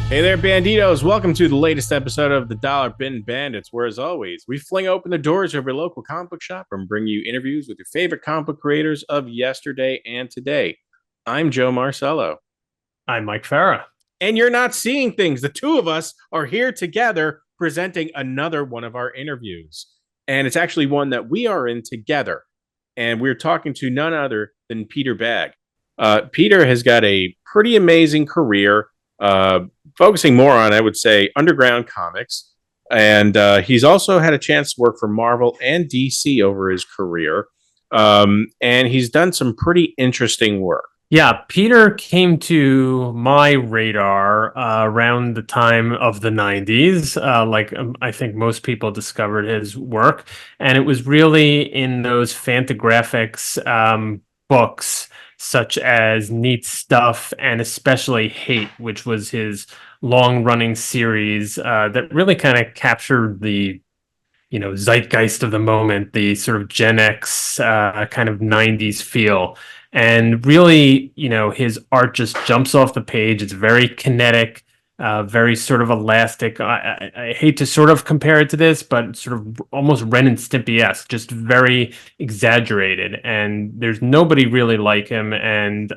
Hey there, Banditos. Welcome to the latest episode of the Dollar Bin Bandits, where, as always, we fling open the doors of your local comic book shop and bring you interviews with your favorite comic book creators of yesterday and today. I'm Joe Marcello. I'm Mike Farah. And you're not seeing things. The two of us are here together presenting another one of our interviews. And it's actually one that we are in together. And we're talking to none other than Peter Bagge. Peter has got a pretty amazing career, uh, focusing more on, I would say, underground comics. And he's also had a chance to work for Marvel and DC over his career. And he's done some pretty interesting work. Yeah, Peter came to my radar around the time of the 90s. I think most people discovered his work. And it was really in those Fantagraphics books, such as Neat Stuff and especially Hate, which was his long-running series that really kind of captured the zeitgeist of the moment, the sort of Gen X kind of 90s feel. And really, his art just jumps off the page. It's very kinetic, very sort of elastic. I hate to sort of compare it to this, but sort of almost Ren and Stimpy-esque, just very exaggerated. And there's nobody really like him. And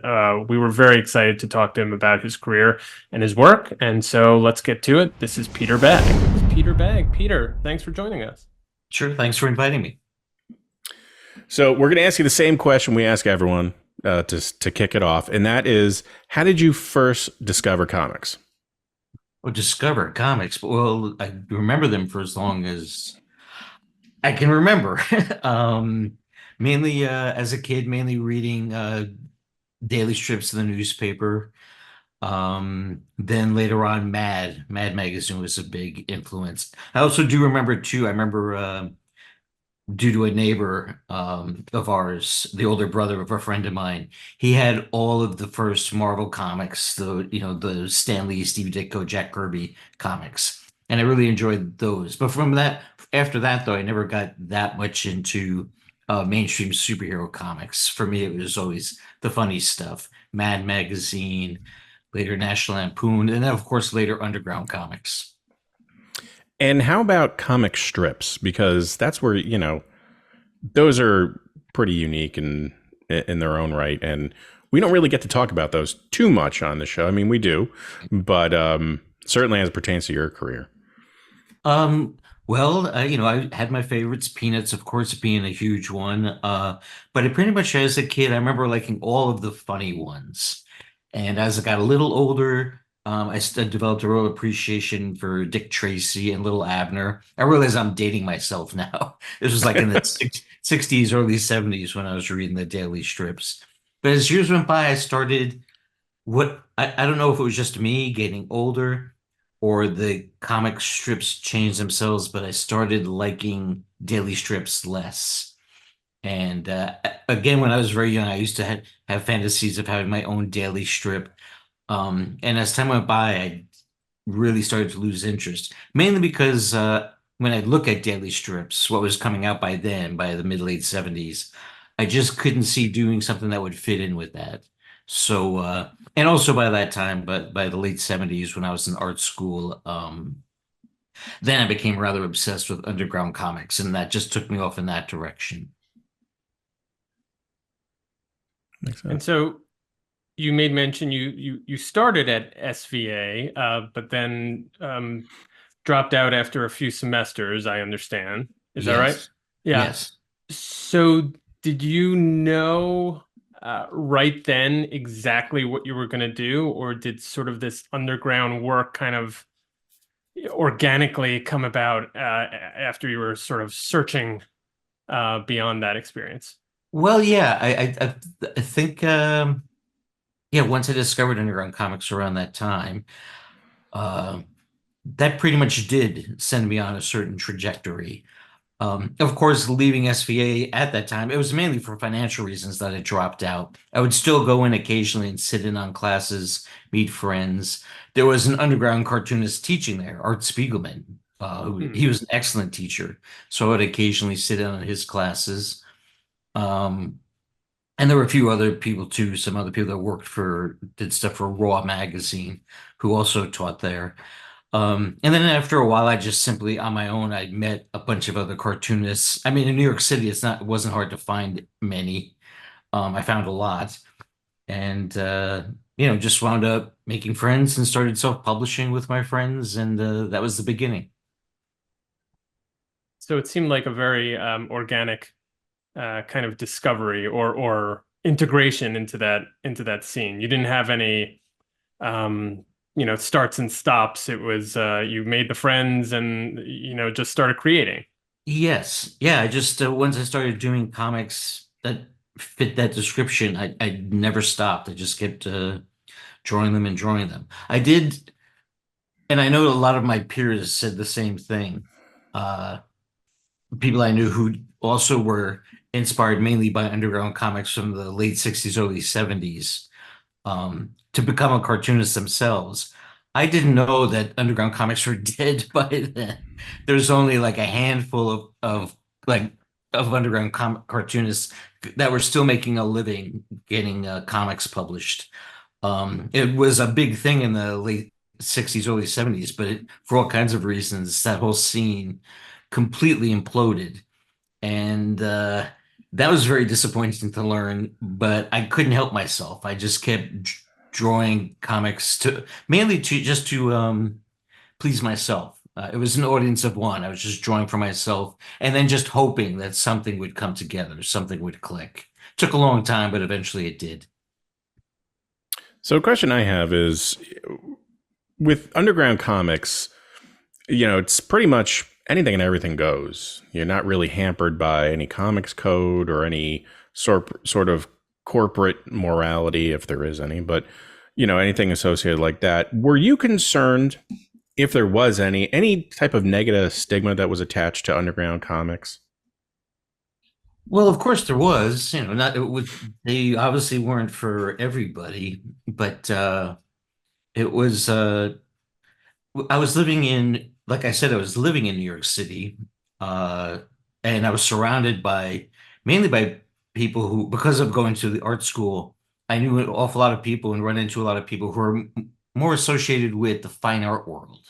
we were very excited to talk to him about his career and his work. And so let's get to it. This is Peter Bagge. Peter Bagge. Peter, thanks for joining us. Sure. Thanks for inviting me. So we're going to ask you the same question we ask everyone to kick it off, and that is, how did you first discover comics? Well, discover comics. Well, I remember them for as long as I can remember. Mainly as a kid, mainly reading daily strips of the newspaper. Then later on, Mad Magazine was a big influence. I also do remember too. I remember due to a neighbor of ours, the older brother of a friend of mine, he had all of the first Marvel comics, the Stan Lee, Steve Ditko, Jack Kirby comics, and I really enjoyed those. But after that though, I never got that much into mainstream superhero comics. For me, it was always the funny stuff, Mad Magazine, later National Lampoon, and then of course later Underground comics. And how about comic strips? Because that's where, those are pretty unique in their own right. And we don't really get to talk about those too much on the show. I mean, we do, but certainly as it pertains to your career. I had my favorites, Peanuts, of course, being a huge one. But I pretty much, as a kid, I remember liking all of the funny ones. And as I got a little older, developed a real appreciation for Dick Tracy and Little Abner. I realize I'm dating myself now. This was like in the 60s, early 70s when I was reading the daily strips. But as years went by, I started I don't know if it was just me getting older or the comic strips changed themselves, but I started liking daily strips less. And again, when I was very young, I used to have fantasies of having my own daily strip. And as time went by, I really started to lose interest, mainly because when I look at daily strips, what was coming out by then, by the mid late 70s, I just couldn't see doing something that would fit in with that. So, and also by that time, but by the late 70s, when I was in art school, then I became rather obsessed with underground comics, and that just took me off in that direction. Makes And sense. so you made mention you started at SVA, but then dropped out after a few semesters, I understand. Is that right? Yes. Yeah. Yes. So did you know right then exactly what you were going to do, or did sort of this underground work kind of organically come about after you were sort of searching beyond that experience? Well, yeah, I think yeah, once I discovered underground comics around that time, uh, that pretty much did send me on a certain trajectory. Of course, leaving SVA at that time, it was mainly for financial reasons that I dropped out. I would still go in occasionally and sit in on classes, meet friends. There was an underground cartoonist teaching there, Art Spiegelman, he was an excellent teacher. So I would occasionally sit in on his classes. Um, And there were a few other people too, some other people that did stuff for Raw magazine, who also taught there. And then after a while, I just simply on my own, I met a bunch of other cartoonists. I mean, in New York City, it wasn't hard to find many. I found a lot, and just wound up making friends and started self-publishing with my friends, and that was the beginning. So it seemed like a very organic kind of discovery or integration into that scene. You didn't have any starts and stops. It was you made the friends and just started creating. Yes, yeah. I just once I started doing comics that fit that description, I never stopped. I just kept drawing them and drawing them. I did, and I know a lot of my peers said the same thing. Uh, People I knew who also were inspired mainly by underground comics from the late 60s, early 70s, to become a cartoonist themselves. I didn't know that underground comics were dead by then. There's only like a handful of underground cartoonists that were still making a living getting comics published. It was a big thing in the late 60s, early 70s, but for all kinds of reasons, that whole scene completely imploded. And that was very disappointing to learn, but I couldn't help myself. I just kept drawing comics to mainly to just to please myself. It was an audience of one. I was just drawing for myself and then just hoping that something would come together, something would click. Took a long time, but eventually it did. So, a question I have is with underground comics, it's pretty much anything and everything goes. You're not really hampered by any comics code or any sort of corporate morality, if there is any, but anything associated like that. Were you concerned if there was any type of negative stigma that was attached to underground comics? Well, of course there was, not it was they obviously weren't for everybody, but it was I was living in, like I said, I was living in New York City, uh, and I was surrounded by mainly by people who, because of going to the art school, I knew an awful lot of people and run into a lot of people who are more associated with the fine art world.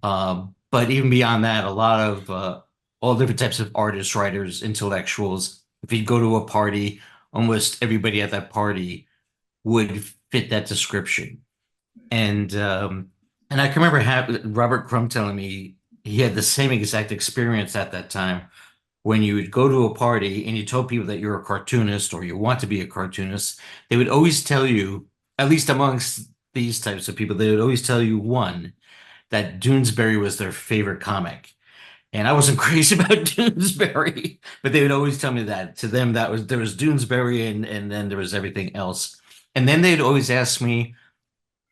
But even beyond that, a lot of all different types of artists, writers, intellectuals. If you go to a party, almost everybody at that party would fit that description. And I can remember Robert Crumb telling me he had the same exact experience at that time when you would go to a party and you told people that you're a cartoonist or you want to be a cartoonist, they would always tell you, at least amongst these types of people, they would always tell you one, that Doonesbury was their favorite comic. And I wasn't crazy about Doonesbury, but they would always tell me that. To them, there was Doonesbury and then there was everything else. And then they'd always ask me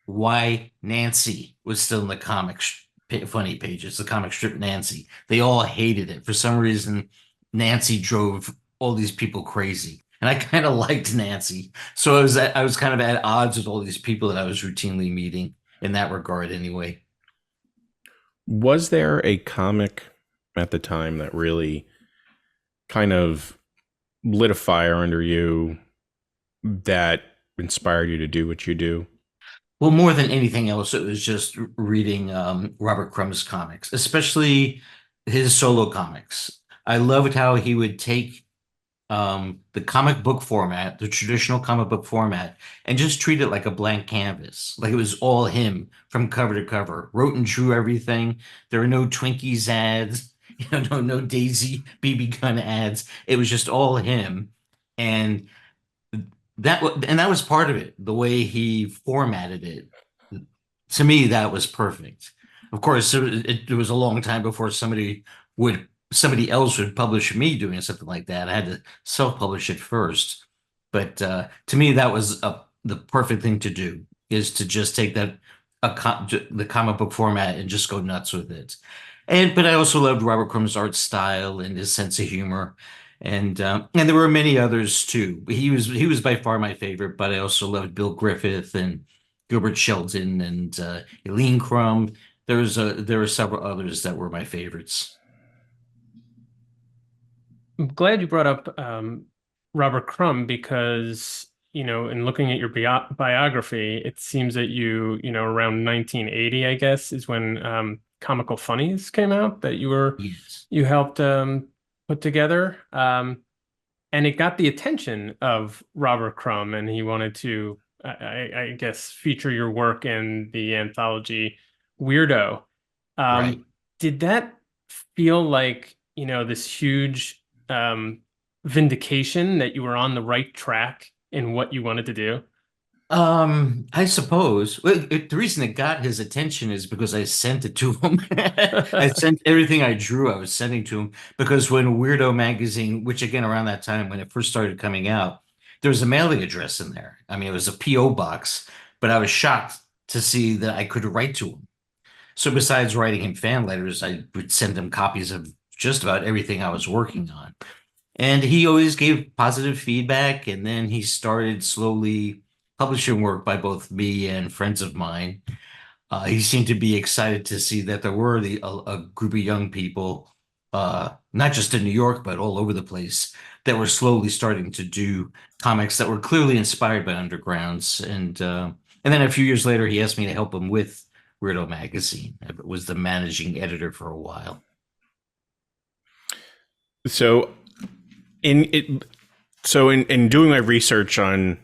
why Nancy was still in the funny pages, the comic strip Nancy. They all hated it. For some reason, Nancy drove all these people crazy. And I kind of liked Nancy. So I was kind of at odds with all these people that I was routinely meeting in that regard anyway. Was there a comic at the time that really kind of lit a fire under you that inspired you to do what you do? Well, more than anything else, it was just reading Robert Crumb's comics, especially his solo comics. I loved how he would take the comic book format, the traditional comic book format, and just treat it like a blank canvas. Like it was all him from cover to cover. Wrote and drew everything. There were no Twinkies ads, no Daisy BB gun ads. It was just all him. And that was part of it, the way he formatted it. To me, that was perfect. Of course, it was a long time before somebody else would publish me doing something like that. I had to self-publish it first. But to me, that was the perfect thing to do, is to just take the comic book format and just go nuts with it. But I also loved Robert Crumb's art style and his sense of humor. And there were many others too. He was by far my favorite, but I also loved Bill Griffith and Gilbert Sheldon and Eileen Crumb. There were several others that were my favorites. I'm glad you brought up Robert Crumb because, in looking at your biography, it seems that around 1980, I guess, is when Comical Funnies came out that Yes. you helped put together. And it got the attention of Robert Crumb, and he wanted to, I guess, feature your work in the anthology Weirdo. Right. Did that feel like, this huge vindication that you were on the right track in what you wanted to do? I suppose the reason it got his attention is because I sent it to him. I sent everything I drew, I was sending to him because when Weirdo magazine, which again around that time when it first started coming out, there was a mailing address in there. I mean, it was a PO box, but I was shocked to see that I could write to him. So besides writing him fan letters, I would send him copies of just about everything I was working on. And he always gave positive feedback, and then he started slowly publishing work by both me and friends of mine. He seemed to be excited to see that there were a group of young people, not just in New York, but all over the place, that were slowly starting to do comics that were clearly inspired by Undergrounds. And then a few years later, he asked me to help him with Weirdo magazine. I was the managing editor for a while. So in doing my research on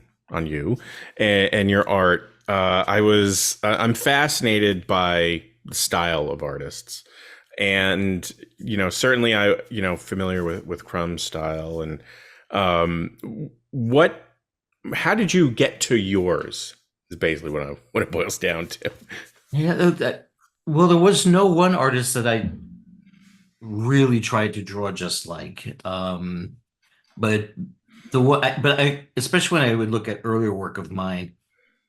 you and your art, I'm fascinated by the style of artists, and certainly familiar with Crumb's style, and how did you get to yours is basically what it boils down to. Yeah, well, there was no one artist that I really tried to draw just like. But especially when I would look at earlier work of mine,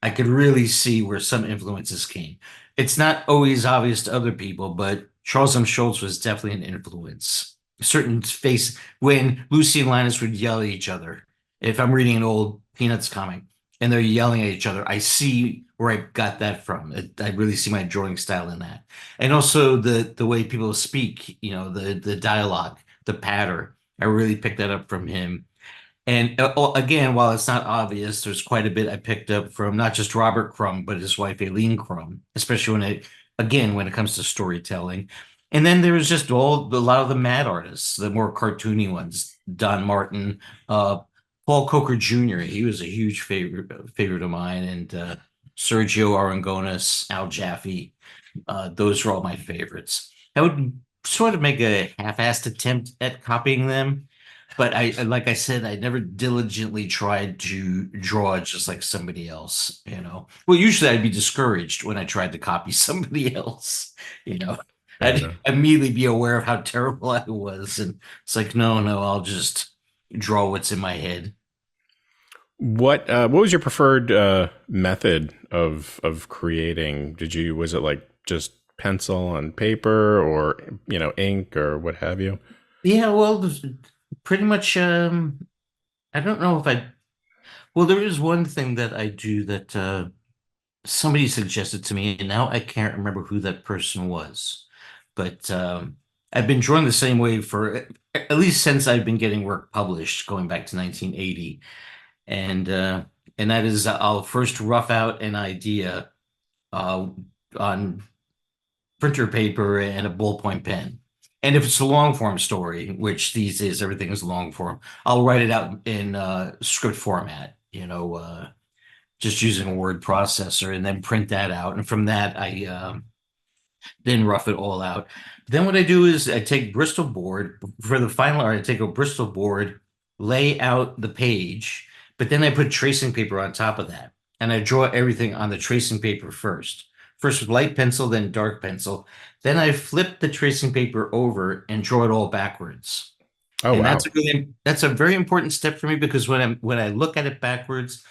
I could really see where some influences came. It's not always obvious to other people, but Charles M. Schultz was definitely an influence. A certain face when Lucy and Linus would yell at each other. If I'm reading an old Peanuts comic and they're yelling at each other, I see where I got that from. I really see my drawing style in that, and also the way people speak. The dialogue, the patter. I really picked that up from him. And again, while it's not obvious, there's quite a bit I picked up from not just Robert Crumb, but his wife Aileen Crumb, especially when it comes to storytelling. And then there was just a lot of the mad artists, the more cartoony ones, Don Martin, Paul Coker Jr. He was a huge favorite of mine, and Sergio Arangonis, Al Jaffe. Those are all my favorites. I would sort of make a half-assed attempt at copying them. But like I said, I never diligently tried to draw just like somebody else, Well, usually I'd be discouraged when I tried to copy somebody else, I'd immediately be aware of how terrible I was. And it's like, no, I'll just draw what's in my head. What was your preferred method of creating? Was it like just pencil on paper or, ink or what have you? Yeah, well, pretty much, I don't know if well, there is one thing that I do that somebody suggested to me, and now I can't remember who that person was. But I've been drawing the same way for at least since I've been getting work published, going back to 1980. And that is I'll first rough out an idea on printer paper and a ballpoint pen. And if it's a long form story, which these days everything is long form, I'll write it out in script format, just using a word processor, and then print that out. And from that, I then rough it all out. Then what I do is I take Bristol board for the final art. I take a Bristol board, lay out the page, but then I put tracing paper on top of that, and I draw everything on the tracing paper first. First with light pencil, then dark pencil. Then I flip the tracing paper over and draw it all backwards. Oh, and wow. That's a very important step for me, because when I look at it backwards,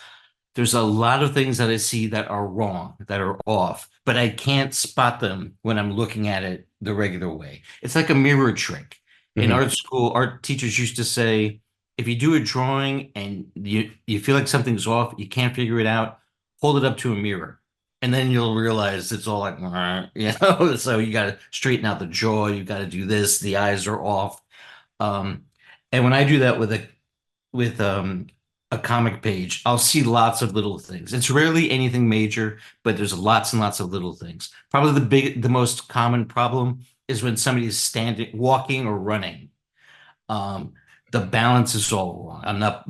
there's a lot of things that I see that are wrong, that are off, but I can't spot them when I'm looking at it the regular way. It's like a mirror trick. In art school, art teachers used to say, if you do a drawing and you feel like something's off, you can't figure it out, hold it up to a mirror. And then you'll realize it's all like, so you got to straighten out the jaw. You got to do this. The eyes are off. And when I do that with with a comic page, I'll see lots of little things. It's rarely anything major, but there's lots and lots of little things. Probably the most common problem is when somebody is standing, walking or running. Um, the balance is all wrong. I'm not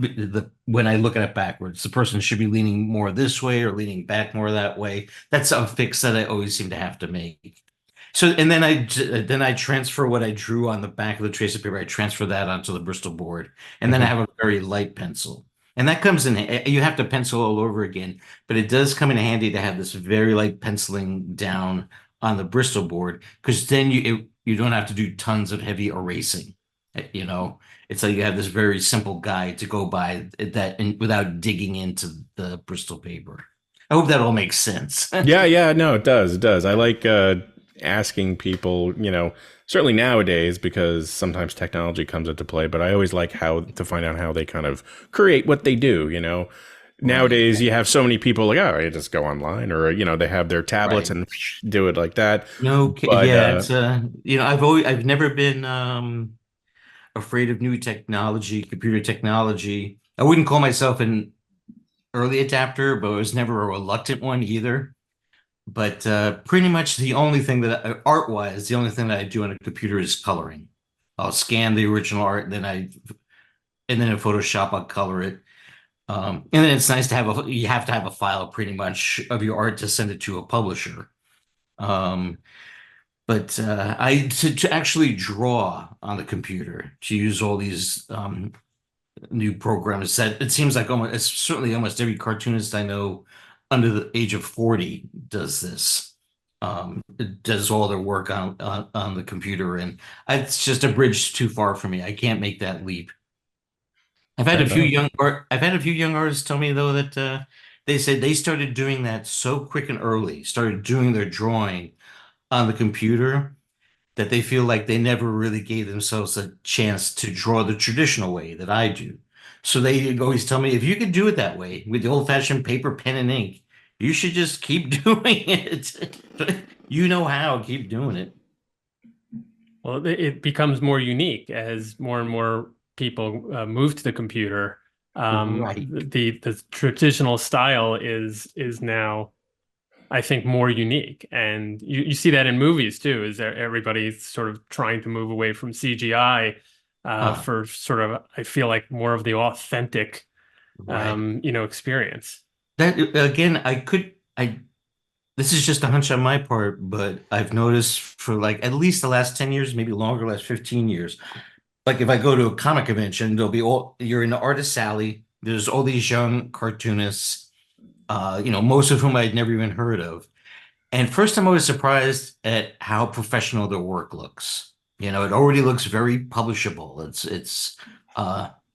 when I look at it backwards, the person should be leaning more this way or leaning back more that way. That's a fix that I always seem to have to make. So, and then I transfer what I drew on the back of the tracer paper. I transfer that onto the Bristol board, and then I Mhm. have a very light pencil. And that comes in. You have to pencil all over again, but it does come in handy to have this very light penciling down on the Bristol board because then you don't have to do tons of heavy erasing. You know, it's like you have this very simple guide to go by without digging into the Bristol paper. I hope that all makes sense. Yeah, yeah, no, it does. It does. I like asking people, certainly nowadays because sometimes technology comes into play, but I always like how to find out how they kind of create what they do. Right. Nowadays you have so many people like, oh, I just go online or they have their tablets Right. and do it like that. No, But yeah, it's I've never been afraid of new technology, computer technology. I wouldn't call myself an early adapter, but I was never a reluctant one either. But pretty much the only thing that art-wise, the only thing that I do on a computer is coloring. I'll scan the original art, and then in Photoshop I'll color it. And then it's nice to have you have to have a file pretty much of your art to send it to a publisher. Um, But to actually draw on the computer, to use all these new programs that it seems like it's certainly almost every cartoonist I know under the age of 40 does this. It does all their work on the computer, and it's just a bridge too far for me. I can't make that leap. fair enough. I've had a few young artists tell me though that they said they started doing that so quick and early, started doing their drawing on the computer that they feel like they never really gave themselves a chance to draw the traditional way that I do. So they always tell me, if you could do it that way with the old-fashioned paper, pen, and ink, you should just keep doing it. You know how, keep doing it. Well, it becomes more unique as more and more people move to the computer. Right. The traditional style is now, I think, more unique, and you see that in movies too. Is that everybody's sort of trying to move away from CGI Uh, for sort of, I feel like, more of the authentic, right. experience. That again, this is just a hunch on my part, but I've noticed for like at least the last 10 years, maybe longer, last 15 years, like if I go to a comic convention, you're in the artist alley, there's all these young cartoonists, most of whom I'd never even heard of. And first, I'm always surprised at how professional their work looks. It already looks very publishable. It's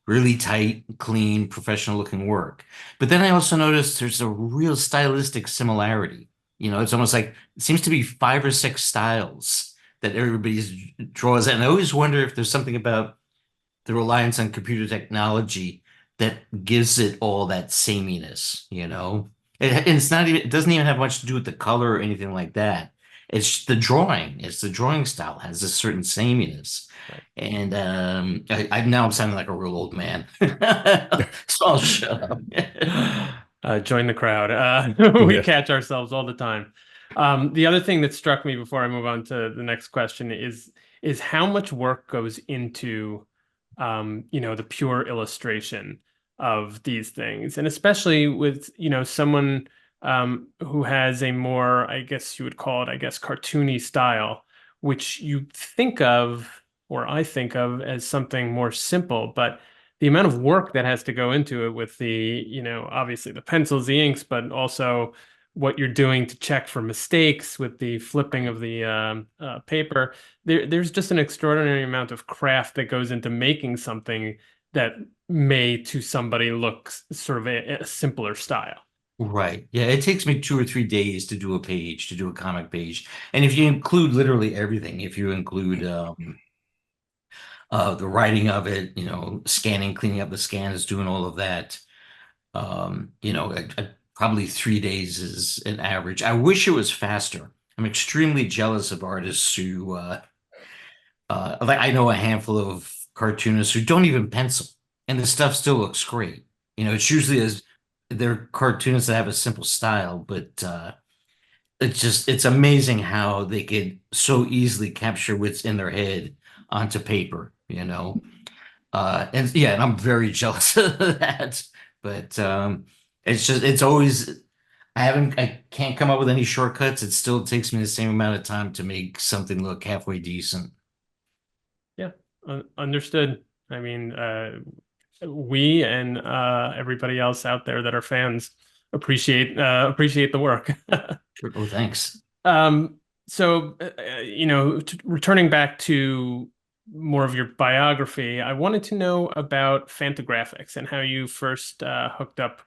really tight, clean, professional looking work. But then I also noticed there's a real stylistic similarity. It's almost like it seems to be five or six styles that everybody's draws. And I always wonder if there's something about the reliance on computer technology that gives it all that sameness. And it doesn't even have much to do with the color or anything like that. It's the drawing. It's the drawing style has a certain sameness. Right. And now I'm sounding like a real old man. So I'll shut up. Join the crowd. We Yeah. catch ourselves all the time. The other thing that struck me before I move on to the next question is how much work goes into the pure illustration of these things, and especially with someone who has a more, I guess you would call it, I guess, cartoony style, which you think of, or I think of, as something more simple, but the amount of work that has to go into it with obviously the pencils, the inks, but also what you're doing to check for mistakes with the flipping of the paper. There's just an extraordinary amount of craft that goes into making something that may to somebody look sort of a simpler style. Right. Yeah, it takes me 2 or 3 days to do a page, to do a comic page. And if you include literally everything, if you include the writing of it, scanning, cleaning up the scans, doing all of that. Probably 3 days is an average. I wish it was faster. I'm extremely jealous of artists who, like I know a handful of cartoonists who don't even pencil. and the stuff still looks great. It's usually as they're cartoonists that have a simple style, but it's amazing how they could so easily capture what's in their head onto paper. And yeah, and I'm very jealous of that. But it's always I can't come up with any shortcuts. It still takes me the same amount of time to make something look halfway decent. Yeah, understood. I mean, we and everybody else out there that are fans appreciate the work. Sure. Oh, thanks. Um, so, returning back to more of your biography, I wanted to know about Fantagraphics and how you first hooked up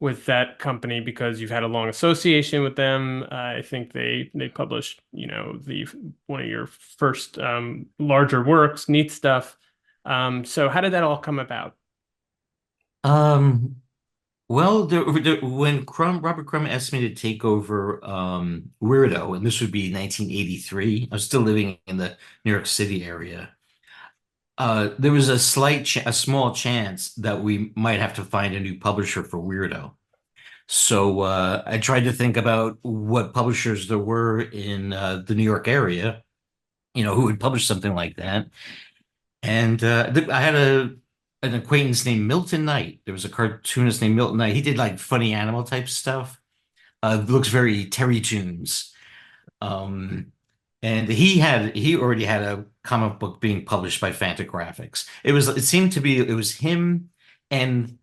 with that company because you've had a long association with them. I think they published, the one of your first larger works, neat stuff. So how did that all come about? Um, well, when Robert Crumb asked me to take over Weirdo, and this would be 1983, I was still living in the New York City area. There was a small chance that we might have to find a new publisher for Weirdo. So I tried to think about what publishers there were in the New York area, who would publish something like that. And I had an acquaintance named Milton Knight. There was a cartoonist named Milton Knight. He did like funny animal type stuff. Looks very Terry Toons. Um, and he already had a comic book being published by Fantagraphics. It seemed to be it was him and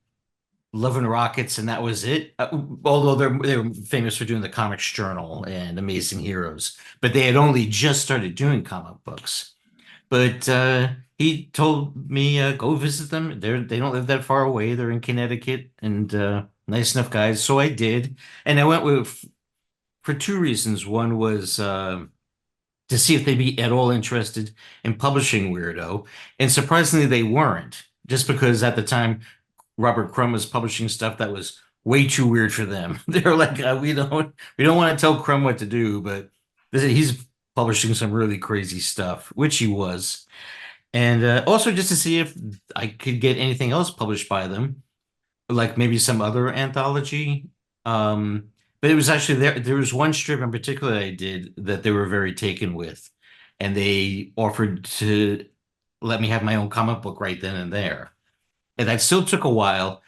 Love and Rockets, and that was it. Although they were famous for doing the Comics Journal and Amazing Heroes, but they had only just started doing comic books. But he told me go visit them. They don't live that far away. They're in Connecticut, and nice enough guys. So I did, and I went with for two reasons. One was to see if they'd be at all interested in publishing Weirdo, and surprisingly, they weren't. Just because at the time Robert Crumb was publishing stuff that was way too weird for them. They're like, we don't want to tell Crumb what to do, but he's publishing some really crazy stuff, which he was. And also just to see if I could get anything else published by them, like maybe some other anthology. But it was actually there was one strip in particular I did that they were very taken with, and they offered to let me have my own comic book right then and there. And that still took a while.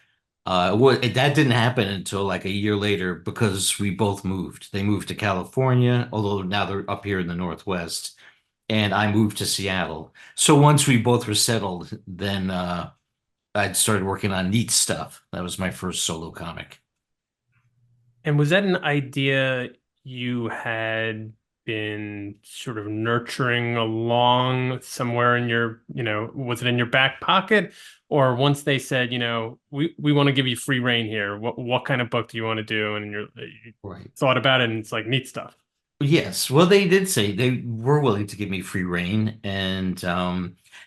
That didn't happen until like a year later because we both moved. They moved to California, although now they're up here in the Northwest, and I moved to Seattle. So once we both were settled, then I'd started working on neat stuff. That was my first solo comic. And was that an idea you had been sort of nurturing along somewhere in your, was it in your back pocket? Or once they said, we want to give you free reign here, what kind of book do you want to do? And you Right. thought about it and it's like neat stuff. Yes. Well, they did say they were willing to give me free reign, and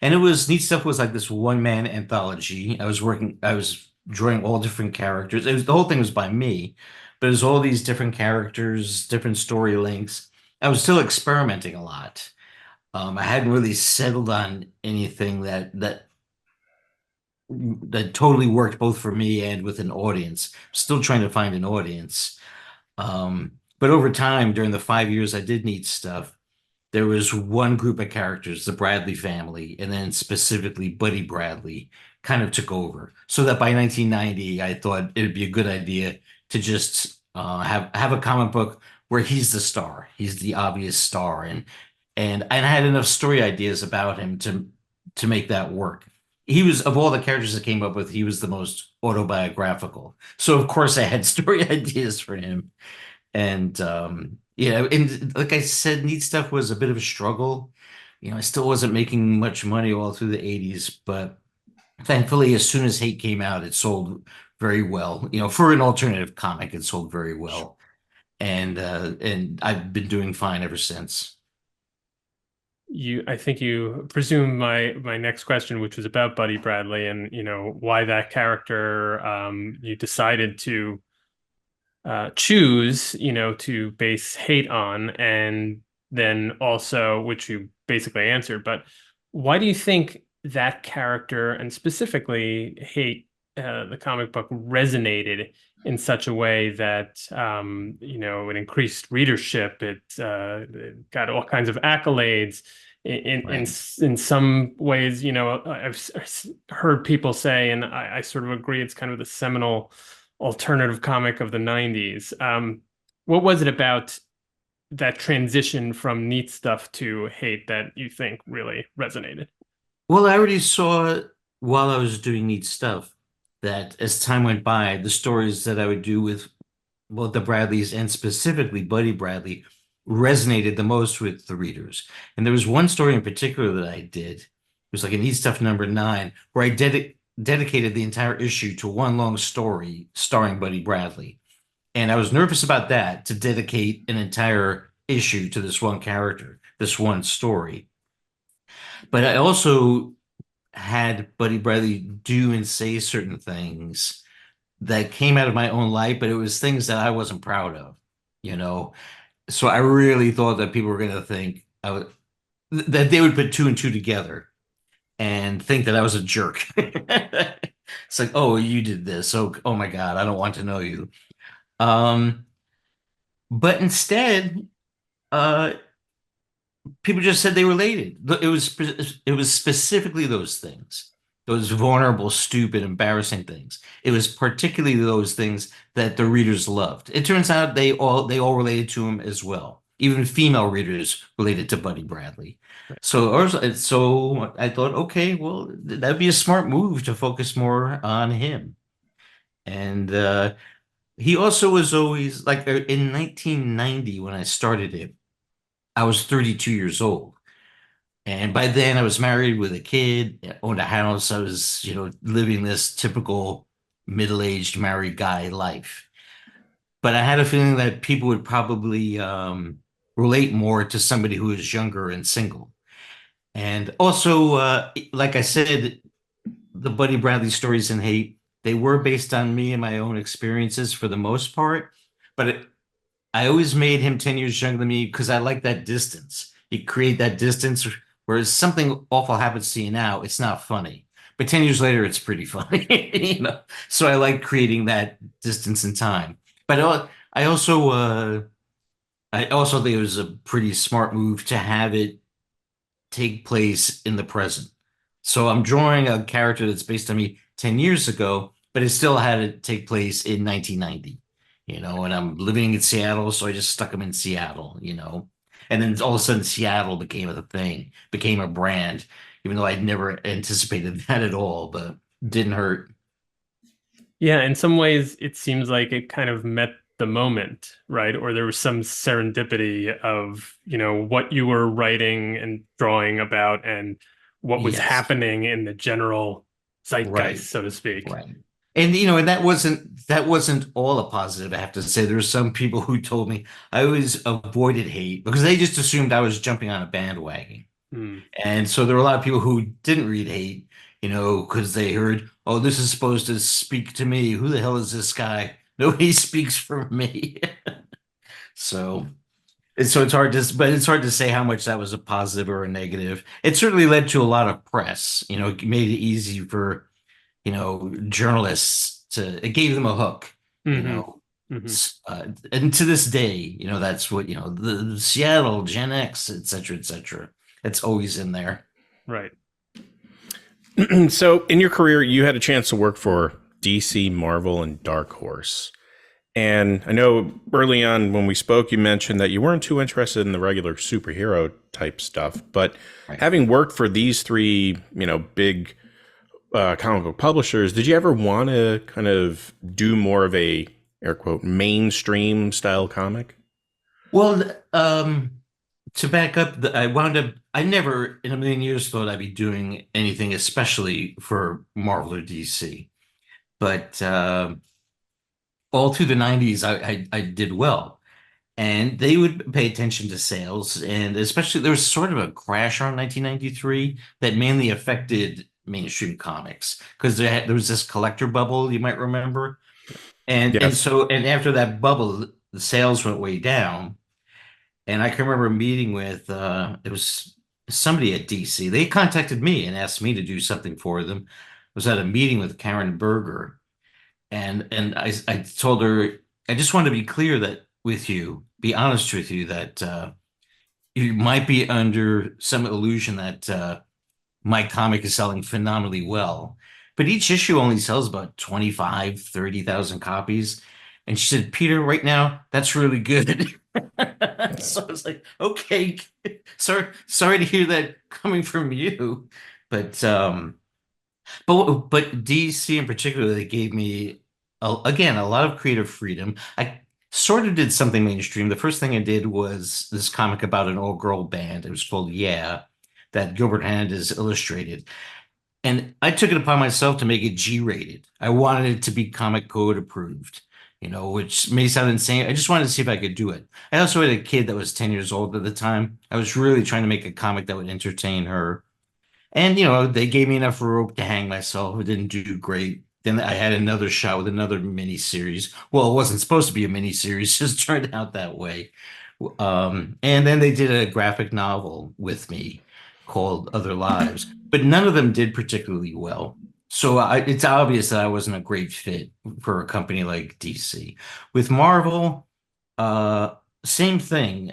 it was neat stuff. Was like this one man anthology. I was drawing all different characters. The whole thing was by me, but it was all these different characters, different story links. I was still experimenting a lot. I hadn't really settled on anything that totally worked both for me and with an audience. Still trying to find an audience. But over time, during the 5 years I did neat stuff, there was one group of characters, the Bradley family, and then specifically Buddy Bradley kind of took over. So that by 1990, I thought it'd be a good idea to just have a comic book where he's the star. He's the obvious star, and I had enough story ideas about him to make that work. He was of all the characters I came up with, he was the most autobiographical. So of course I had story ideas for him. And and like I said, neat stuff was a bit of a struggle. I still wasn't making much money all through the 80s, but thankfully, as soon as Hate came out, it sold very well. For an alternative comic, it sold very well. And I've been doing fine ever since. I think you presumed my next question, which was about Buddy Bradley and, why that character you decided to choose, to base hate on, and then also, which you basically answered, but why do you think that character and specifically Hate, the comic book, resonated in such a way that it increased readership. It got all kinds of accolades. In some ways, I've heard people say, and I sort of agree, it's kind of the seminal alternative comic of the 90s. What was it about that transition from Neat Stuff to Hate that you think really resonated? Well, I already saw while I was doing neat stuff that as time went by, the stories that I would do with both the Bradleys and specifically Buddy Bradley resonated the most with the readers. And there was one story in particular that I did. It was like a neat stuff #9, where I dedicated the entire issue to one long story starring Buddy Bradley. And I was nervous about that, to dedicate an entire issue to this one character, this one story. But I also had Buddy Bradley do and say certain things that came out of my own life, but it was things that I wasn't proud of, you know. So I really thought that people were going to think that they would put two and two together and think that I was a jerk. It's like, oh, you did this. Oh my God, I don't want to know you. But instead, uh, people just said they related. It was specifically those things, those vulnerable, stupid, embarrassing things. It was particularly those things that the readers loved. It turns out they all related to him as well. Even female readers related to Buddy Bradley. So I thought, okay, well, that'd be a smart move to focus more on him. And he also was always like, in 1990 when I started it, I was 32 years old. And by then I was married with a kid, owned a house. I was, living this typical middle-aged married guy life. But I had a feeling that people would probably relate more to somebody who is younger and single. And also, like I said, the Buddy Bradley stories in Hate, they were based on me and my own experiences for the most part. But I always made him 10 years younger than me because I like that distance. You create that distance, whereas something awful happens to you now, it's not funny. But 10 years later, it's pretty funny. So I like creating that distance in time. But I also think it was a pretty smart move to have it take place in the present. So I'm drawing a character that's based on me 10 years ago, but it still had to take place in 1990. And I'm living in Seattle, so I just stuck him in Seattle. And then all of a sudden Seattle became a thing, became a brand, even though I'd never anticipated that at all, but didn't hurt. Yeah, in some ways, it seems like it kind of met the moment, right? Or there was some serendipity of, what you were writing and drawing about and what was Yes, happening in the general right, zeitgeist, so to speak. right. And that wasn't all a positive, I have to say. There were some people who told me I always avoided Hate because they just assumed I was jumping on a bandwagon. Hmm. And so there were a lot of people who didn't read Hate, because they heard, oh, this is supposed to speak to me. Who the hell is this guy? Nobody speaks for me. So it's hard to say how much that was a positive or a negative. It certainly led to a lot of press. It made it easy for, journalists it gave them a hook, you Hmm. know. Hmm. And to this day, that's what, the Seattle Gen X, et cetera, et cetera. It's always in there. Right. So, in your career, you had a chance to work for DC, Marvel, and Dark Horse. And I know early on when we spoke, you mentioned that you weren't too interested in the regular superhero type stuff. But Right. having worked for these three, big comic book publishers, did you ever want to kind of do more of a air quote mainstream style comic? Well, to back up, I never in a million years thought I'd be doing anything, especially for Marvel or DC. But all through the 90s, I did well. And they would pay attention to sales. And especially, there was sort of a crash around 1993 that mainly affected mainstream comics because there was this collector bubble, you might remember. Yes. And after that bubble, the sales went way down. And I can remember meeting with it was somebody at DC. They contacted me and asked me to do something for them. I was at a meeting with Karen Berger, and I told her, I just want to be clear that with you, be honest with you, that you might be under some illusion that my comic is selling phenomenally well. But each issue only sells about 25, 30,000 copies. And she said, Peter, right now, that's really good. So I was like, okay, sorry to hear that coming from you. But but DC in particular, they gave me again a lot of creative freedom. I sort of did something mainstream. The first thing I did was this comic about an all-girl band. It was called Yeah, that Gilbert Hernandez illustrated. And I took it upon myself to make it G-rated. I wanted it to be Comic Code approved, which may sound insane. I just wanted to see if I could do it. I also had a kid that was 10 years old at the time. I was really trying to make a comic that would entertain her. And, they gave me enough rope to hang myself. It didn't do great. Then I had another shot with another mini series. Well, it wasn't supposed to be a mini series, just turned out that way. And then they did a graphic novel with me called Other Lives, but none of them did particularly well. So it's obvious that I wasn't a great fit for a company like DC. With Marvel, same thing.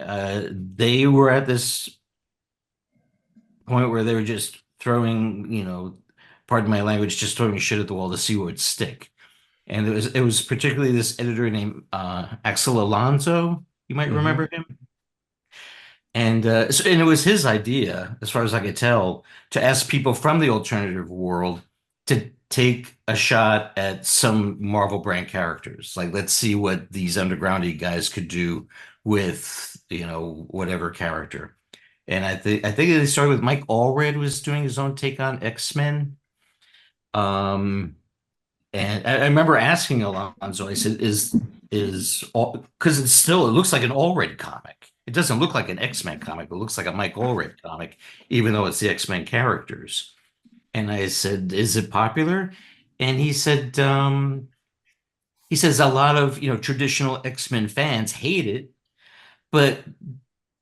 They were at this point where they were just throwing, pardon my language, just throwing shit at the wall to see what would stick. And it was particularly this editor named Axel Alonso. You might remember him. And and it was his idea, as far as I could tell, to ask people from the alternative world to take a shot at some Marvel brand characters. Like, let's see what these undergroundy guys could do with, whatever character. And I think they started with Mike Allred was doing his own take on X-Men. And I remember asking Alonso, I said, is all, because it looks like an Allred comic. It doesn't look like an X-Men comic. It looks like a Mike Allred comic, even though it's the X-Men characters. And I said, is it popular? And he said, he says a lot of, traditional X-Men fans hate it, but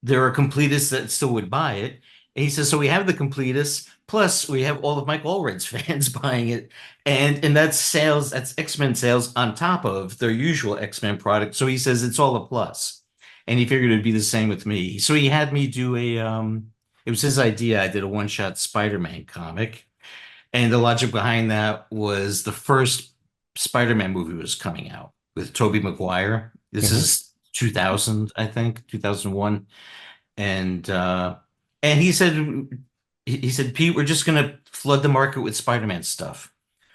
there are completists that still would buy it. And he says, so we have the completists, plus we have all of Mike Allred's fans buying it. And that's sales, that's X-Men sales on top of their usual X-Men product. So he says it's all a plus. And he figured it'd be the same with me. So he had me do it was his idea. I did a one-shot Spider-Man comic. And the logic behind that was the first Spider-Man movie was coming out with Tobey Maguire. This is 2000, I think, 2001. And he said, Pete, we're just gonna flood the market with Spider-Man stuff.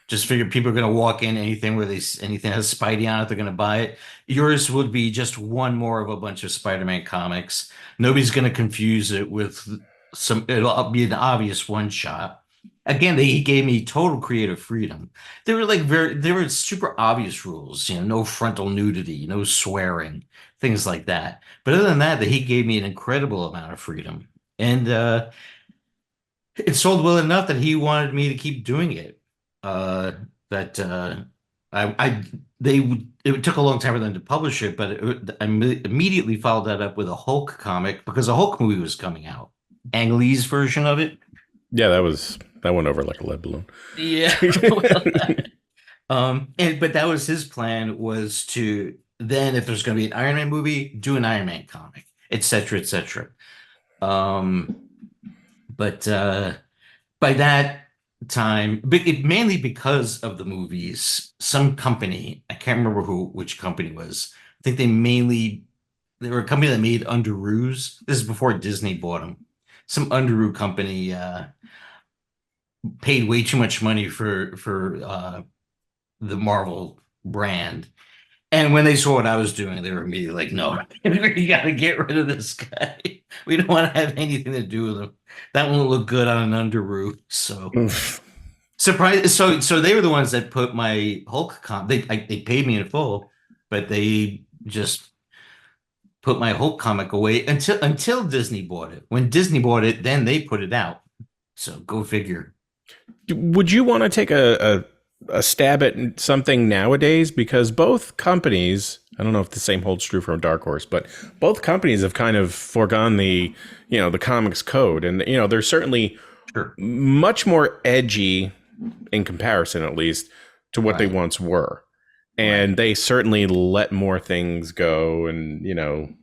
Just figure people are gonna walk in anything anything has Spidey on it, they're gonna buy it. Yours would be just one more of a bunch of Spider-Man comics. Nobody's gonna confuse it with it'll be an obvious one shot. Again, he gave me total creative freedom. They were they were super obvious rules, no frontal nudity, no swearing, things like that. But other than that, he gave me an incredible amount of freedom. And it sold well enough that he wanted me to keep doing it. It took a long time for them to publish it, but I immediately followed that up with a Hulk comic because a Hulk movie was coming out. Ang Lee's version of it. Yeah, that went over like a lead balloon. Yeah. But that was his plan, was to then, if there's going to be an Iron Man movie, do an Iron Man comic, etc., etc. But by that time, mainly because of the movies, some company, I can't remember which company it was. I think they were a company that made Underoos. This is before Disney bought them. Some Underoo company paid way too much money for the Marvel brand. And when they saw what I was doing, they were immediately like, no, you got to get rid of this guy. We don't want to have anything to do with him. That won't look good on an Underoos. So surprise. So they were the ones that put my Hulk they paid me in full, but they just put my Hulk comic away until Disney bought it. When Disney bought it, then they put it out. So go figure. Would you want to take a stab at something nowadays? Because both companies I don't know if the same holds true for Dark Horse, but both companies have kind of foregone the, the comics code. And, they're certainly Sure. much more edgy in comparison, at least, to what they Right. once were. And Right. they certainly let more things go. And, in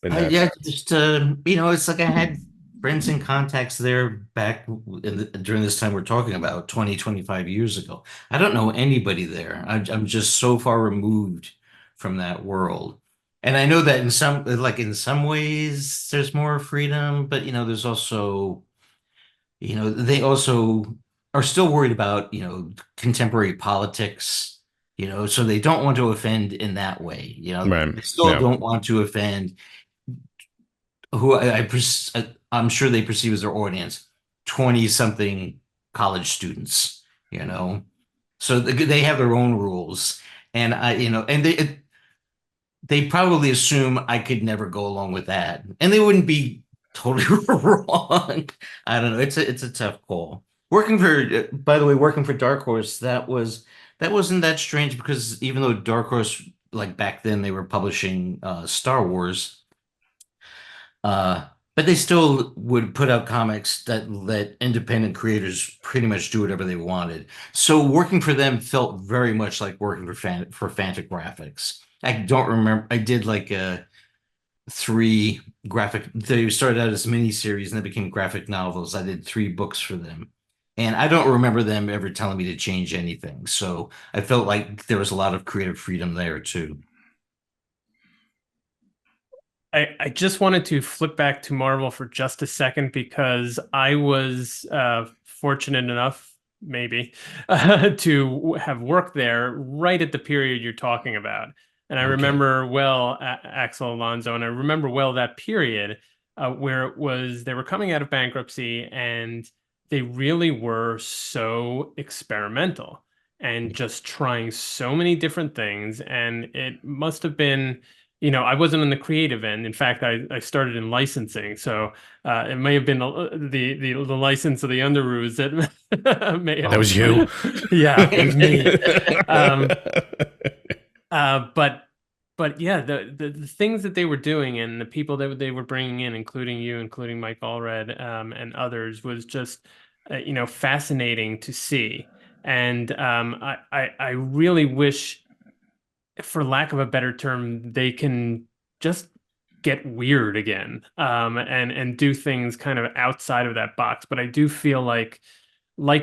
that Yeah, sense. just it's like I had friends and contacts there back during this time we're talking about 20, 25 years ago. I don't know anybody there. I'm just so far removed from that world. And I know that in some ways there's more freedom, but there's also, they also are still worried about, contemporary politics, so they don't want to offend in that way. Right. They still Yeah. don't want to offend who I'm sure they perceive as their audience, 20 something college students, So they have their own rules. And they probably assume I could never go along with that. And they wouldn't be totally wrong. I don't know. It's a tough call. By the way, working for Dark Horse, that wasn't that strange because even though Dark Horse, like back then, they were publishing Star Wars, uh, but they still would put out comics that let independent creators pretty much do whatever they wanted. So working for them felt very much like working for Fantagraphics. I don't remember. I did like three graphic. They started out as miniseries and then became graphic novels. I did 3 books for them, and I don't remember them ever telling me to change anything. So I felt like there was a lot of creative freedom there too. I just wanted to flip back to Marvel for just a second because I was fortunate enough, maybe, to have worked there right at the period you're talking about. And I Okay. remember well Axel Alonso, and I remember well that period where they were coming out of bankruptcy and they really were so experimental and just trying so many different things. And it must have been, I wasn't in the creative end. In fact, I started in licensing, so it may have been the license of the Underoos that may That have. was you. Yeah, it was me. But yeah, the things that they were doing and the people that they were bringing in, including you, including Mike Allred, and others, was just fascinating to see. And I really wish, for lack of a better term, they can just get weird again, and do things kind of outside of that box. But I do feel like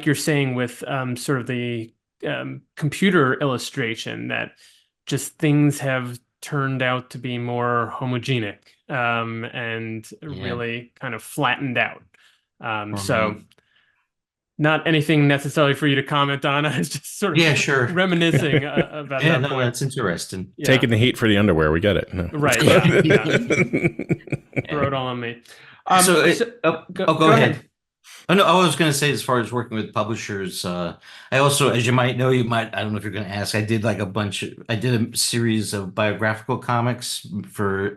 you're saying with sort of the computer illustration, that just things have turned out to be more homogenic, and Yeah. really kind of flattened out. So Right. not anything necessarily for you to comment on. I was just sort Yeah, of sure. reminiscing about Yeah, that no, point. that's interesting. Yeah. Taking the heat for the underwear. We get it. No, it's Right. cool. Yeah. Yeah. Throw it all on me. Go Go ahead. ahead. Oh no, I was going to say, as far as working with publishers, I also, as you might know, I don't know if you're going to ask, I did a series of biographical comics for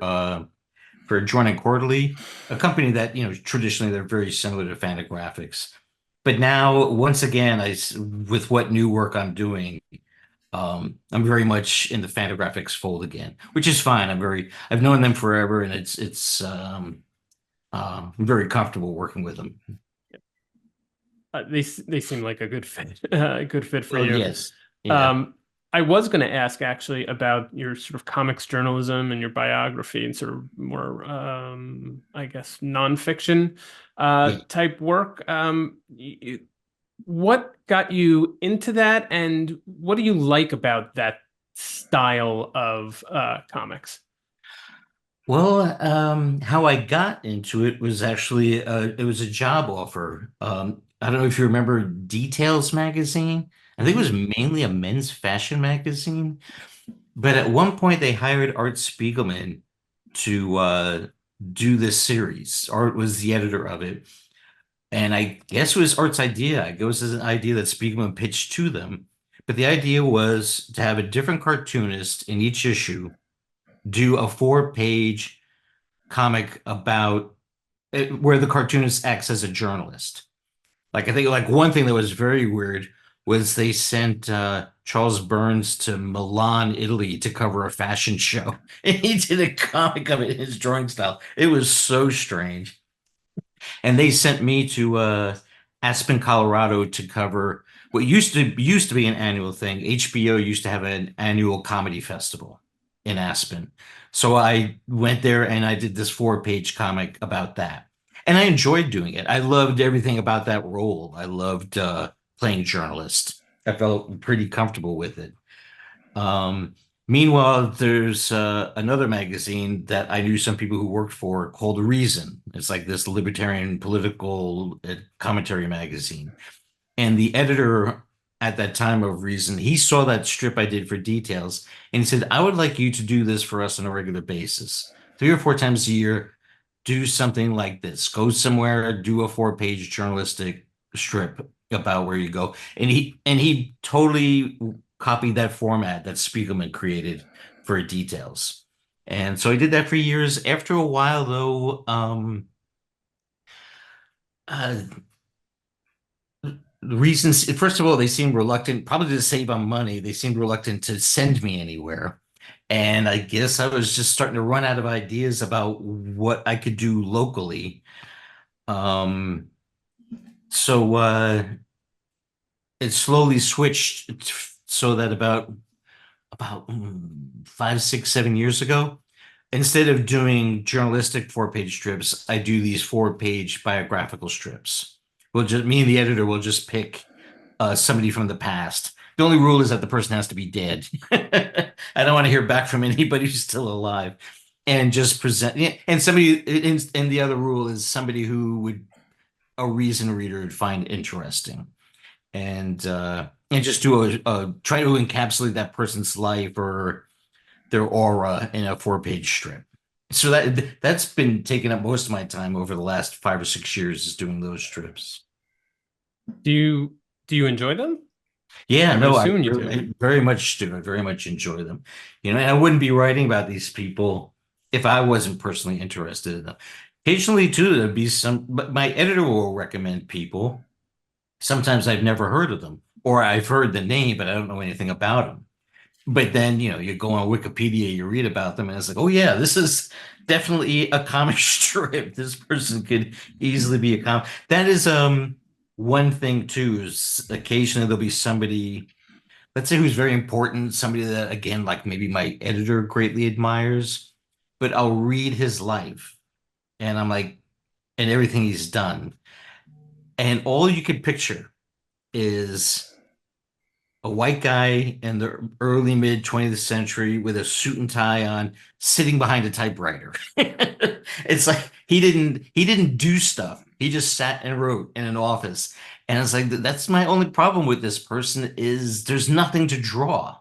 Jordan Quarterly, a company that, traditionally they're very similar to Fantagraphics. But now, once again, with what new work I'm doing, I'm very much in the Fantagraphics fold again, which is fine. I've known them forever, and I'm very comfortable working with them. They seem like a good fit, a good fit for Well, you. yes, yeah, Um, I was going to ask actually about your sort of comics journalism and your biography and sort of more, I guess, nonfiction yeah. type work. What got you into that, and what do you like about that style of comics? Well, how I got into it was actually it was a job offer. I don't know if you remember Details magazine. I think it was Mhm. mainly a men's fashion magazine, but at one point they hired Art Spiegelman to do this series. Art was the editor of it, and I guess it was Art's idea. It was an idea that Spiegelman pitched to them. But the idea was to have a different cartoonist in each issue do a 4-page comic about where the cartoonist acts as a journalist. Like I think like one thing that was very weird was they sent Charles Burns to Milan, Italy to cover a fashion show. And he did a comic of it in his drawing style. It was so strange. And they sent me to Aspen, Colorado to cover what used to be an annual thing. HBO used to have an annual comedy festival in Aspen. So I went there and I did this 4-page comic about that. And I enjoyed doing it. I loved everything about that role. I loved playing journalist. I felt pretty comfortable with it. Meanwhile, there's another magazine that I knew some people who worked for called Reason. It's like this libertarian political commentary magazine. And the editor at that time of Reason, he saw that strip I did for Details and he said, I would like you to do this for us on a regular basis. 3 or 4 times a year, do something like this. Go somewhere, do a 4-page journalistic strip about where you go. And he totally copied that format that Spiegelman created for Details. And so I did that for years. After a while, though, uh, the reasons, first of all, they seemed reluctant, probably to save on money. They seemed reluctant to send me anywhere. And I guess I was just starting to run out of ideas about what I could do locally. Um, so it slowly switched so that about 5, 6, 7 years ago, instead of doing journalistic 4-page strips, I do these 4-page biographical strips. Me and the editor will just pick somebody from the past. The only rule is that the person has to be dead. I don't want to hear back from anybody who's still alive, and just present. Yeah, and and the other rule is somebody who would a Reason reader would find interesting, and just do a try to encapsulate that person's life or their aura in a 4-page strip. So that's been taking up most of my time over the last 5 or 6 years is doing those strips. Do you enjoy them? Yeah, I would no, assume you do. I very much do. I very much enjoy them. And I wouldn't be writing about these people if I wasn't personally interested in them. Occasionally, too, there'd be but my editor will recommend people. Sometimes I've never heard of them, or I've heard the name, but I don't know anything about them. But then, you go on Wikipedia, you read about them, and it's like, oh yeah, this is definitely a comic strip. This person could easily be a comic. That is one thing too, is occasionally there'll be somebody, let's say who's very important, somebody that again, like maybe my editor greatly admires, but I'll read his life and I'm like, and everything he's done. And all you could picture is a white guy in the early mid 20th century with a suit and tie on, sitting behind a typewriter. It's like he didn't do stuff. He just sat and wrote in an office. And it's like that's my only problem with this person is there's nothing to draw.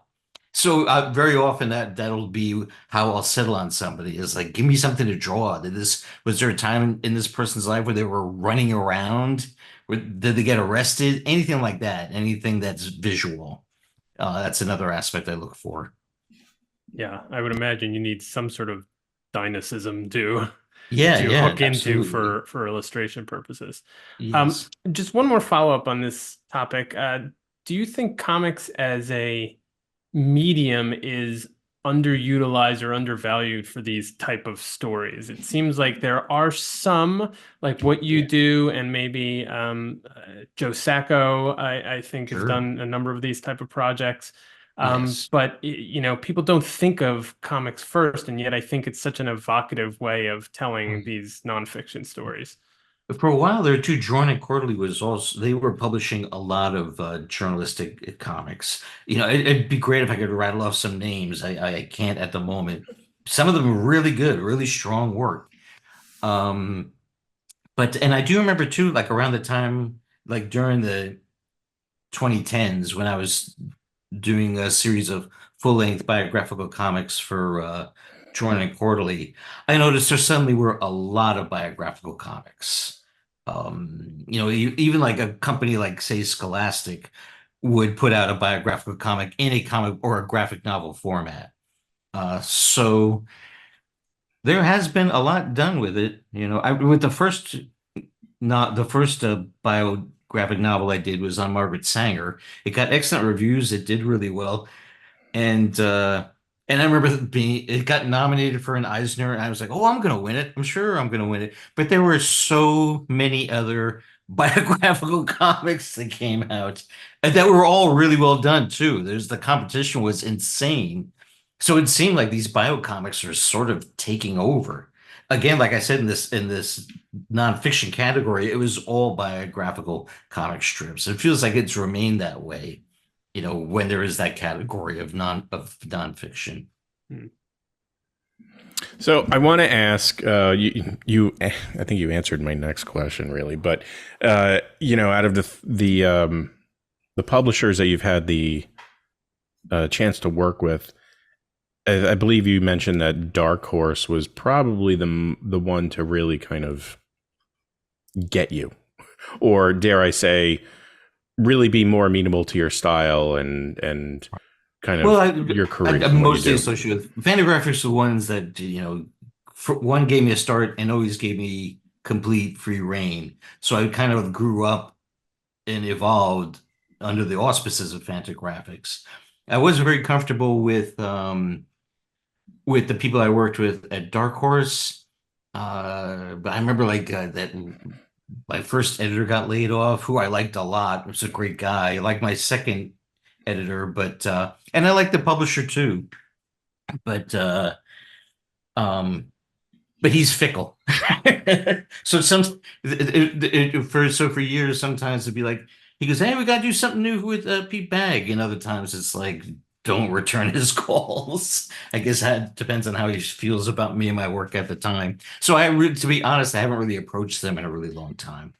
So very often that'll be how I'll settle on somebody is like, give me something to draw. Was there a time in this person's life where they were running around? Did they get arrested? Anything like that? Anything that's visual? That's another aspect I look for. Yeah, I would imagine you need some sort of dynamism to Yeah, to yeah, hook into absolutely. for illustration purposes. Yes. Just one more follow-up on this topic. Do you think comics as a medium is underutilized or undervalued for these type of stories? It seems like there are some, like what you Yeah. do, and maybe Joe Sacco, I think, has Sure. done a number of these type of projects. Yes. But people don't think of comics first, and yet I think it's such an evocative way of telling these nonfiction stories. For a while there too, Drawn and Quarterly was also they were publishing a lot of journalistic comics. It'd be great if I could rattle off some names. I can't at the moment. Some of them are really good, really strong work. Um, and I do remember too, like around the time, like during the 2010s, when I was doing a series of full-length biographical comics for Drawn and Quarterly, I noticed there suddenly were a lot of biographical comics. Even like a company like, say, Scholastic would put out a biographical comic in a comic or a graphic novel format. So there has been a lot done with it. With the first, not the first biographical graphic novel I did was on Margaret Sanger. It got excellent reviews. It did really well. And I remember it got nominated for an Eisner, and I was like, "Oh, I'm gonna win it. I'm sure I'm gonna win it." But there were so many other biographical comics that came out and that were all really well done too. The competition was insane, so it seemed like these bio comics are sort of taking over. Again, like I said in this nonfiction category, it was all biographical comic strips. It feels like it's remained that way, when there is that category of nonfiction. So I want to ask you. I think you answered my next question, really. But out of the publishers that you've had the chance to work with, I believe you mentioned that Dark Horse was probably the one to really kind of get you, or dare I say, really be more amenable to your style and kind of your career. I'm mostly associated with Fantagraphics, the ones that one gave me a start and always gave me complete free reign. So I kind of grew up and evolved under the auspices of Fantagraphics. I wasn't very comfortable with the people I worked with at Dark Horse, but I remember that. My first editor got laid off, who I liked a lot. He was a great guy. I liked my second editor, and I liked the publisher too. But he's fickle. So for years, sometimes it'd be like he goes, "Hey, we got to do something new with Pete Bagge," and other times it's like, "Don't return his calls." I guess that depends on how he feels about me and my work at the time. So to be honest, I haven't really approached them in a really long time.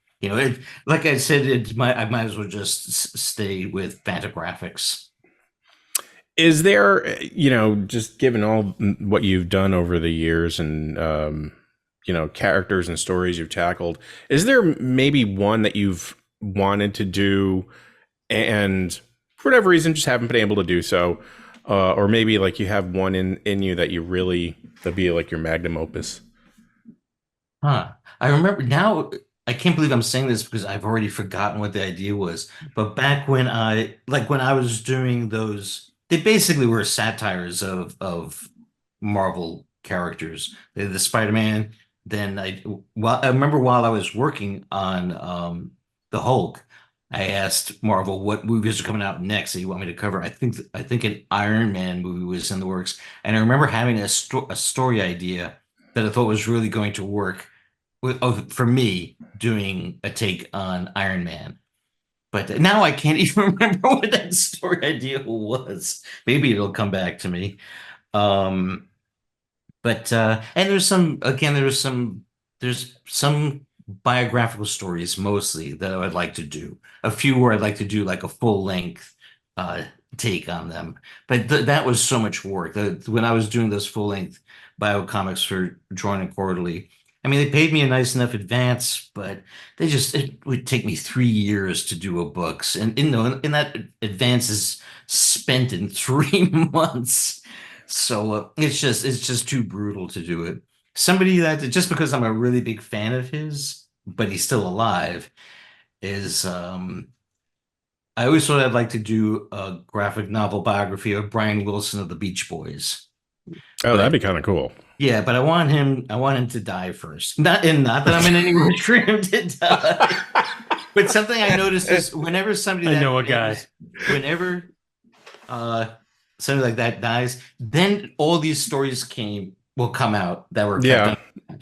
Like I said, I might as well just stay with Fantagraphics. Is there, just given all what you've done over the years and, characters and stories you've tackled, is there maybe one that you've wanted to do and for whatever reason just haven't been able to do so? Or maybe like you have one in you that that'd be like your magnum opus? I remember now. I can't believe I'm saying this because I've already forgotten what the idea was. But back when I was doing those, they basically were satires of Marvel characters. They're the Spider-Man. Then I remember while I was working on the Hulk, I asked Marvel what movies are coming out next that you want me to cover. I think an Iron Man movie was in the works, and I remember having a story idea that I thought was really going to work for me doing a take on Iron Man. But now I can't even remember what that story idea was. Maybe it'll come back to me. And there's some biographical stories mostly that I would like to do. A few where I'd like to do like a full length take on them. But that was so much work. When I was doing those full length bio comics for Drawn and Quarterly, I mean, they paid me a nice enough advance, but it would take me 3 years to do a books. And that advance is spent in 3 months. So it's just too brutal to do it. Somebody that, just because I'm a really big fan of his, but he's still alive, is I always thought I'd like to do a graphic novel biography of Brian Wilson of the Beach Boys. That'd be kind of cool. Yeah, but I want him to die first. Not that I'm in any rush for him to die. But something I noticed is whenever somebody whenever somebody like that dies, then all these stories will come out that were kept on.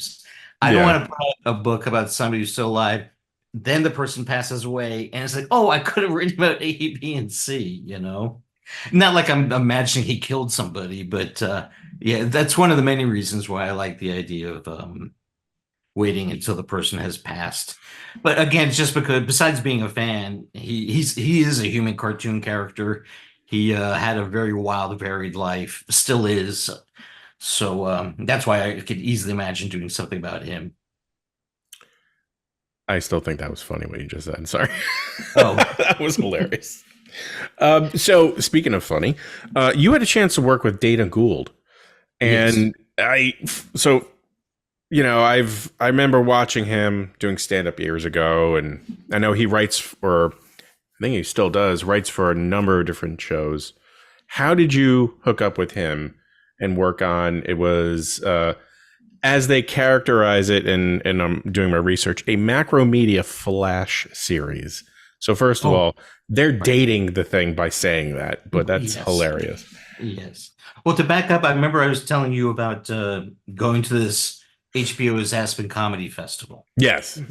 I don't want to put out a book about somebody who's still alive, then the person passes away, and it's like, oh, I could have written about A, B, and C, Not like I'm imagining he killed somebody, but yeah, that's one of the many reasons why I like the idea of waiting until the person has passed. But again, it's just because besides being a fan, he is a human cartoon character. He had a very wild, varied life, still is. So that's why I could easily imagine doing something about him. I still think that was funny what you just said. Sorry. Oh, that was hilarious. So speaking of funny, you had a chance to work with Dana Gould, and yes. I remember watching him doing stand-up years ago, and I know he writes for, I think he still does, writes for a number of different shows. How did you hook up with him and work on, it was, as they characterize it, and I'm doing my research, a Macromedia Flash series. So first of all, they're dating the thing by saying that, but that's hilarious. Yes. Well, to back up, I remember I was telling you about going to this HBO's Aspen Comedy Festival. Yes.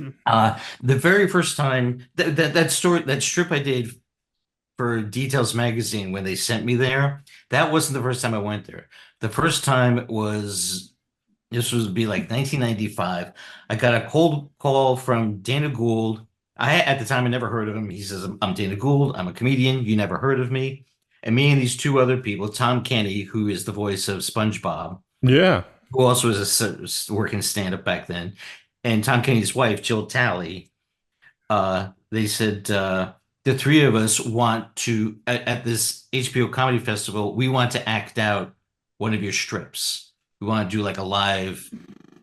The very first time that strip I did for Details Magazine, when they sent me there, that wasn't the first time I went there. The first time was, this would be like 1995. I got a cold call from Dana Gould. At the time, I never heard of him. He says, "I'm Dana Gould. I'm a comedian. You never heard of me." And me and these two other people, Tom Kenny, who is the voice of SpongeBob, Yeah, who also was a working stand-up back then, and Tom Kenny's wife, Jill Talley, they said, the three of us want to, at this HBO Comedy Festival, we want to act out one of your strips. We want to do like a live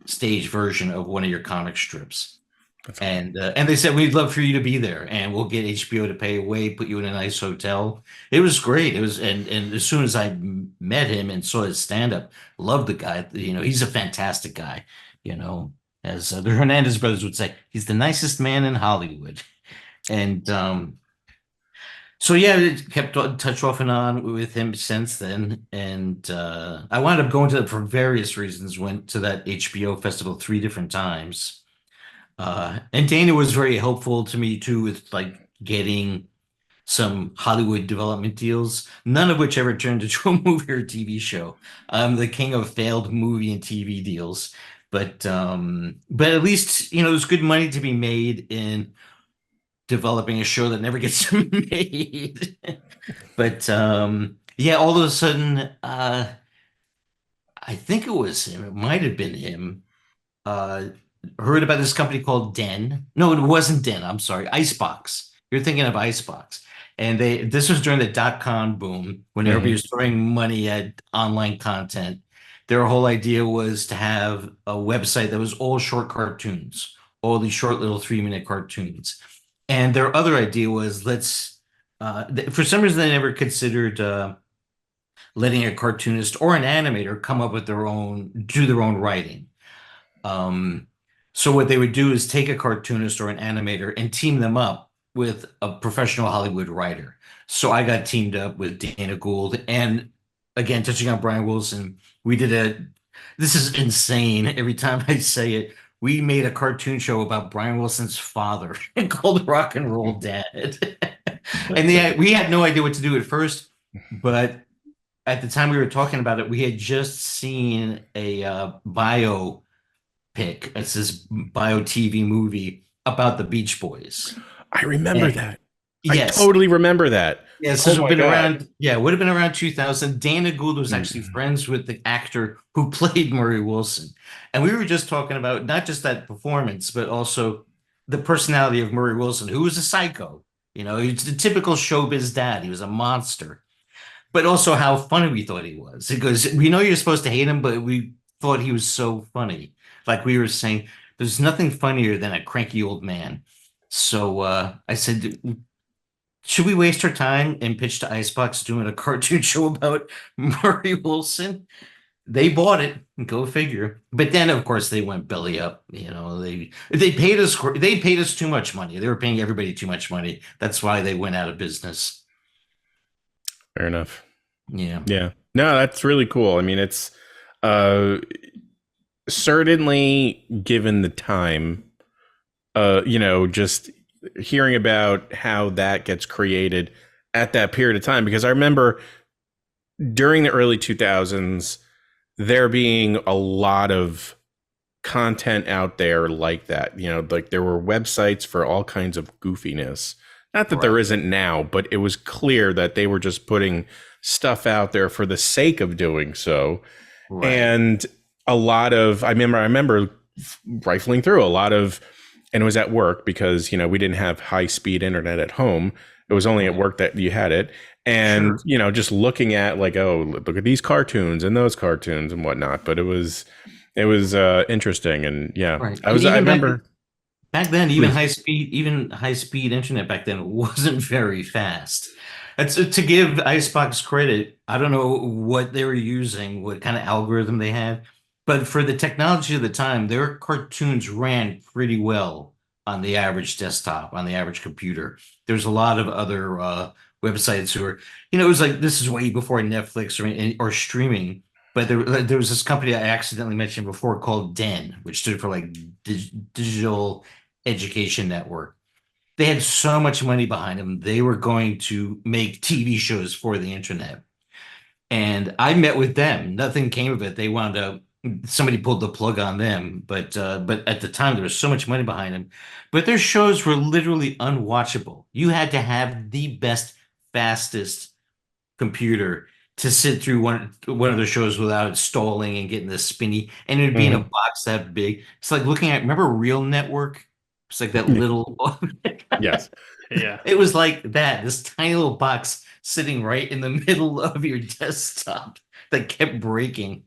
stage version of one of your comic strips. And they said, we'd love for you to be there, and we'll get HBO to pay away, put you in a nice hotel. It was great. It was, and as soon as I met him and saw his stand-up, loved the guy. He's a fantastic guy. As the Hernandez brothers would say, he's the nicest man in Hollywood. And so yeah, it kept touch off and on with him since then. And I wound up going to it for various reasons. Went to that HBO festival 3 different times. And Dana was very helpful to me too, with like getting some Hollywood development deals, none of which ever turned into a movie or TV show. I'm the king of failed movie and TV deals, but at least there's good money to be made in developing a show that never gets made. But yeah, all of a sudden, I think it was him. It might have been him. Heard about this company called Den. No, it wasn't Den. I'm sorry, Icebox. You're thinking of Icebox. And this was during the dot-com boom, when everybody was throwing money at online content. Their whole idea was to have a website that was all short cartoons, all these short little 3-minute cartoons. And their other idea was, for some reason, they never considered letting a cartoonist or an animator come up with do their own writing. So what they would do is take a cartoonist or an animator and team them up with a professional Hollywood writer. So I got teamed up with Dana Gould, and again, touching on Brian Wilson, this is insane every time I say it, we made a cartoon show about Brian Wilson's father called Rock and Roll Dad. And we had no idea what to do at first, but at the time we were talking about it, we had just seen a bio pick. It's this bio TV movie about the Beach Boys. I remember that. Yes. I totally remember that. Yes, it would have been around 2000. Dana Gould was actually friends with the actor who played Murray Wilson. And we were just talking about not just that performance, but also the personality of Murray Wilson, who was a psycho. He's the typical showbiz dad. He was a monster. But also how funny we thought he was. Because we know you're supposed to hate him, but we thought he was so funny. Like we were saying, there's nothing funnier than a cranky old man. So I said, should we waste our time and pitch to Icebox doing a cartoon show about Murray Wilson? They bought it. Go figure. But then, of course, they went belly up. They paid us. They paid us too much money. They were paying everybody too much money. That's why they went out of business. Fair enough. Yeah. Yeah. No, that's really cool. I mean, it's certainly, given the time, just hearing about how that gets created at that period of time, because I remember during the early 2000s, there being a lot of content out there like that. Like there were websites for all kinds of goofiness. Not that there isn't now, but it was clear that they were just putting stuff out there for the sake of doing so. Right. And a lot of, I remember rifling through a lot of, and it was at work because, we didn't have high speed internet at home. It was only at work that you had it. And, just looking at like, oh, look at these cartoons and those cartoons and whatnot. But it was It was interesting, and yeah, Right. I And was. I even remember. back then, Please. even high speed internet back then wasn't very fast. That's to give Icebox credit. I don't know what they were using, what kind of algorithm they had, but for the technology of the time, their cartoons ran pretty well on the average desktop, on the average computer. There's a lot of other websites who are, it was like this is way before Netflix or streaming. But there was this company I accidentally mentioned before called DEN, which stood for like Digital Education Network. They had so much money behind them. They were going to make TV shows for the internet. And I met with them. Nothing came of it. They wound up somebody pulled the plug on them, but at the time there was so much money behind them. But their shows were literally unwatchable. You had to have the best, fastest computer to sit through one of the shows without it stalling and getting this spinny, and it'd be in a Mhm. box that big. It's like looking at, remember Real Network? It's like that little, Yes. Yeah. it was like that, this tiny little box sitting right in the middle of your desktop that kept breaking.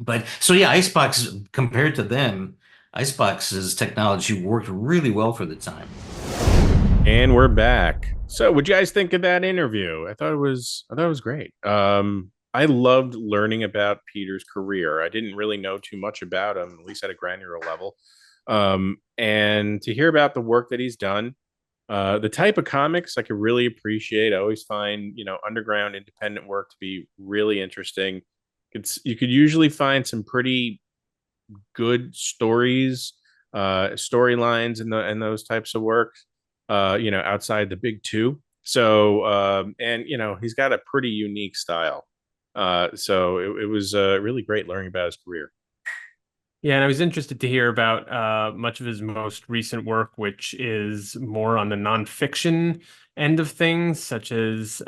But so yeah, Icebox compared to them, Icebox's technology worked really well for the time. And we're back. So, what you guys think of that interview? I thought it was great. I loved learning about Peter's career. I didn't really know too much about him, at least at a granular level. And to hear about the work that he's done, the type of comics I could really appreciate. I always find, underground independent work to be really interesting. You could usually find some pretty good stories, storylines in those types of work, outside the big two. So, and he's got a pretty unique style. So it was really great learning about his career. Yeah, and I was interested to hear about much of his most recent work, which is more on the nonfiction end of things, such as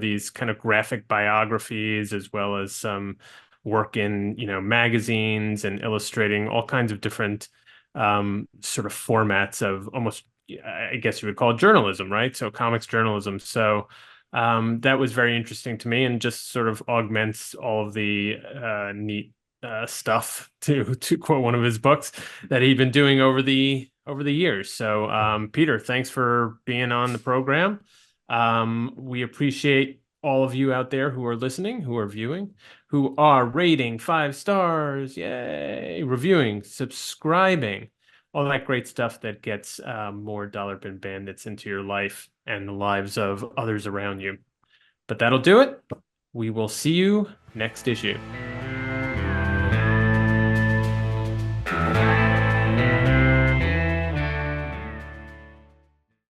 these kind of graphic biographies, as well as some work in magazines and illustrating all kinds of different sort of formats of almost, I guess you would call it journalism, right? So comics journalism. So that was very interesting to me, and just sort of augments all of the neat stuff, to quote one of his books, that he'd been doing over the years. So Peter, thanks for being on the program. We appreciate all of you out there who are listening, who are viewing, who are rating 5 stars, yay, reviewing, subscribing, all that great stuff that gets more Dollar Bin Bandits into your life and the lives of others around you. But that'll do it. We will see you next issue.